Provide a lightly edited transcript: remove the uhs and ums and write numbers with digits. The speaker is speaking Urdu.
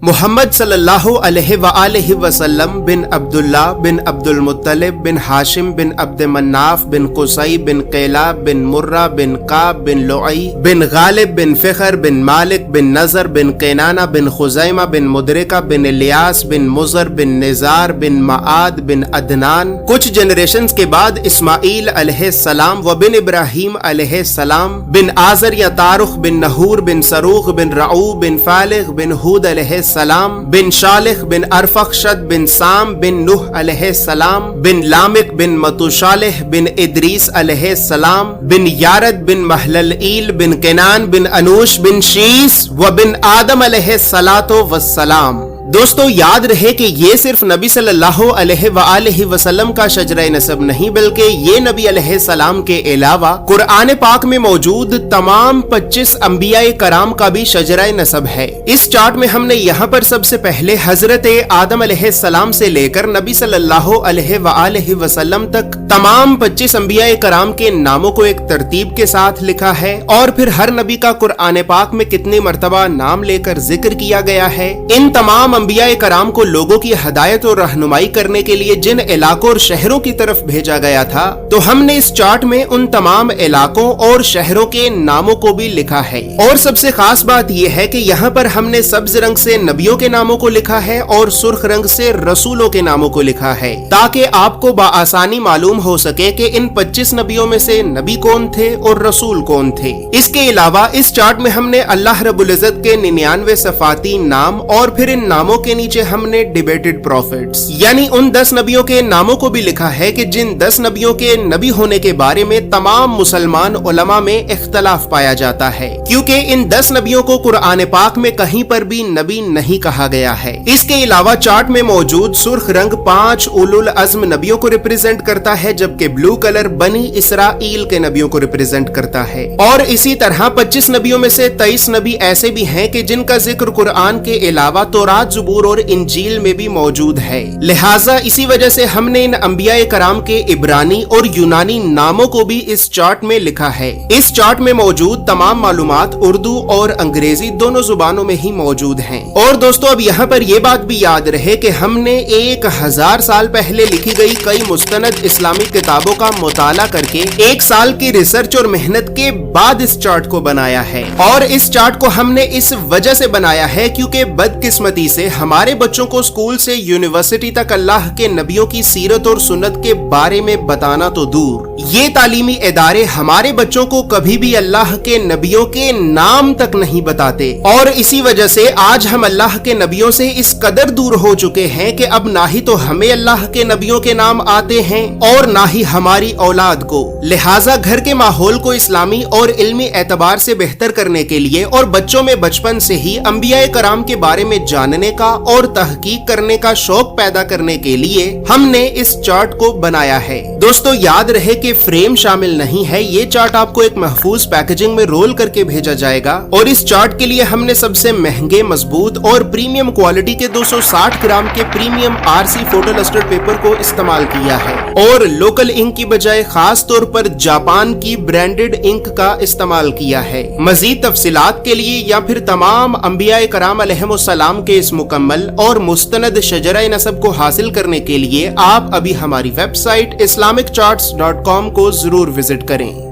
محمد صلی اللہ علیہ وآلہ وسلم بن عبداللہ بن عبد المطلب بن ہاشم بن عبد مناف بن قصی بن قیلاب بن مرہ بن کعب بن لعی بن غالب بن فخر بن مالک بن نضر بن قینانہ بن خزیمہ بن مدرکہ بن الیاس بن مضر بن نزار بن معاد بن عدنان۔ کچھ جنریشنز کے بعد اسماعیل علیہ السلام و بن ابراہیم علیہ السلام بن آزر یا تارخ بن نحور بن سروخ بن رعو بن فالغ بن ہود علیہ السلام بن شالخ بن ارفخشد بن سام بن نوح علیہ السلام بن لامک بن متوشالح بن ادریس علیہ السلام بن یارد بن محللئیل بن کنان بن انوش بن شیس و بن آدم علیہ السلام۔ دوستو یاد رہے کہ یہ صرف نبی صلی اللہ علیہ وآلہ وسلم کا شجرہ نسب نہیں بلکہ یہ نبی علیہ السلام کے علاوہ قرآن پاک میں موجود تمام 25 انبیاء کرام کا بھی شجرہ نسب ہے۔ اس چارٹ میں ہم نے یہاں پر سب سے پہلے حضرت آدم علیہ السلام سے لے کر نبی صلی اللہ علیہ وآلہ وسلم تک تمام 25 انبیاء کرام کے ناموں کو ایک ترتیب کے ساتھ لکھا ہے، اور پھر ہر نبی کا قرآن پاک میں کتنی مرتبہ نام لے کر ذکر کیا گیا ہے۔ ان تمام انبیاء کرام کو لوگوں کی ہدایت اور رہنمائی کرنے کے لیے جن علاقوں اور شہروں کی طرف بھیجا گیا تھا، تو ہم نے اس چارٹ میں ان تمام علاقوں اور شہروں کے ناموں کو بھی لکھا ہے۔ اور سب سے خاص بات یہ ہے کہ یہاں پر ہم نے سبز رنگ سے نبیوں کے ناموں کو لکھا ہے اور سرخ رنگ سے رسولوں کے ناموں کو لکھا ہے، تاکہ آپ کو بآسانی معلوم ہو سکے کہ ان 25 نبیوں میں سے نبی کون تھے اور رسول کون تھے۔ اس کے علاوہ اس چارٹ میں ہم نے اللہ رب العزت کے 99 صفاتی نام اور پھر ان ناموں کے نیچے ہم نے ڈیبیٹڈ پروفیٹس یعنی ان 10 نبیوں کے ناموں کو بھی لکھا ہے کہ جن 10 نبیوں کے نبی ہونے کے بارے میں تمام مسلمان علماء میں اختلاف پایا جاتا ہے، کیونکہ ان 10 نبیوں کو قرآن پاک میں کہیں پر بھی نبی نہیں کہا گیا ہے۔ اس کے علاوہ چارٹ میں موجود سرخ رنگ 5 اولو العزم نبیوں کو ریپرزینٹ کرتا ہے، جبکہ بلو کلر بنی اسرائیل کے نبیوں کو ریپرزینٹ کرتا ہے۔ اور اسی طرح 25 نبیوں میں سے 23 نبی ایسے بھی ہیں کہ جن کا ذکر قرآن کے علاوہ تورات، زبور اور انجیل میں بھی موجود ہے۔ لہٰذا اسی وجہ سے ہم نے ان انبیاء کرام کے عبرانی اور یونانی ناموں کو بھی اس چارٹ میں لکھا ہے۔ اس چارٹ میں موجود تمام معلومات اردو اور انگریزی دونوں زبانوں میں ہی موجود ہیں۔ اور دوستو اب یہاں پر یہ بات بھی یاد رہے کہ ہم نے 1000 سال پہلے لکھی گئی کئی مستند اسلامی کتابوں کا مطالعہ کر کے 1 سال کی ریسرچ اور محنت کے بعد اس چارٹ کو بنایا ہے۔ اور اس چارٹ کو ہم نے اس وجہ سے بنایا ہے کیونکہ بدقسمتی سے ہمارے بچوں کو اسکول سے یونیورسٹی تک اللہ کے نبیوں کی سیرت اور سنت کے بارے میں بتانا تو دور، یہ تعلیمی ادارے ہمارے بچوں کو کبھی بھی اللہ کے نبیوں کے نام تک نہیں بتاتے، اور اسی وجہ سے آج ہم اللہ کے نبیوں سے اس قدر دور ہو چکے ہیں کہ اب نہ ہی تو ہمیں اللہ کے نبیوں کے نام آتے ہیں اور نہ ہی ہماری اولاد کو۔ لہٰذا گھر کے ماحول کو اسلامی اور علمی اعتبار سے بہتر کرنے کے لیے اور بچوں میں بچپن سے ہی انبیاء کرام کے بارے میں جاننے کا اور تحقیق کرنے کا شوق پیدا کرنے کے لیے ہم نے اس چارٹ کو بنایا ہے۔ دوستو یاد رہے کہ فریم شامل نہیں ہے، یہ چارٹ آپ کو ایک محفوظ پیکیجنگ میں رول کر کے بھیجا جائے گا، اور اس چارٹ کے لیے ہم نے سب سے مہنگے، مضبوط اور پریمیم کوالٹی کے 260 گرام کے premium RC photo lustre paper کو استعمال کیا ہے، اور لوکل انک کی بجائے خاص طور پر جاپان کی برانڈڈ انک کا استعمال کیا ہے۔ مزید تفصیلات کے لیے یا پھر تمام انبیاء کرام علیہم السلام کے اس مکمل اور مستند شجرہ نسب کو حاصل کرنے کے لیے آپ ابھی ہماری ویب سائٹ islamiccharts.com کو ضرور وزٹ کریں۔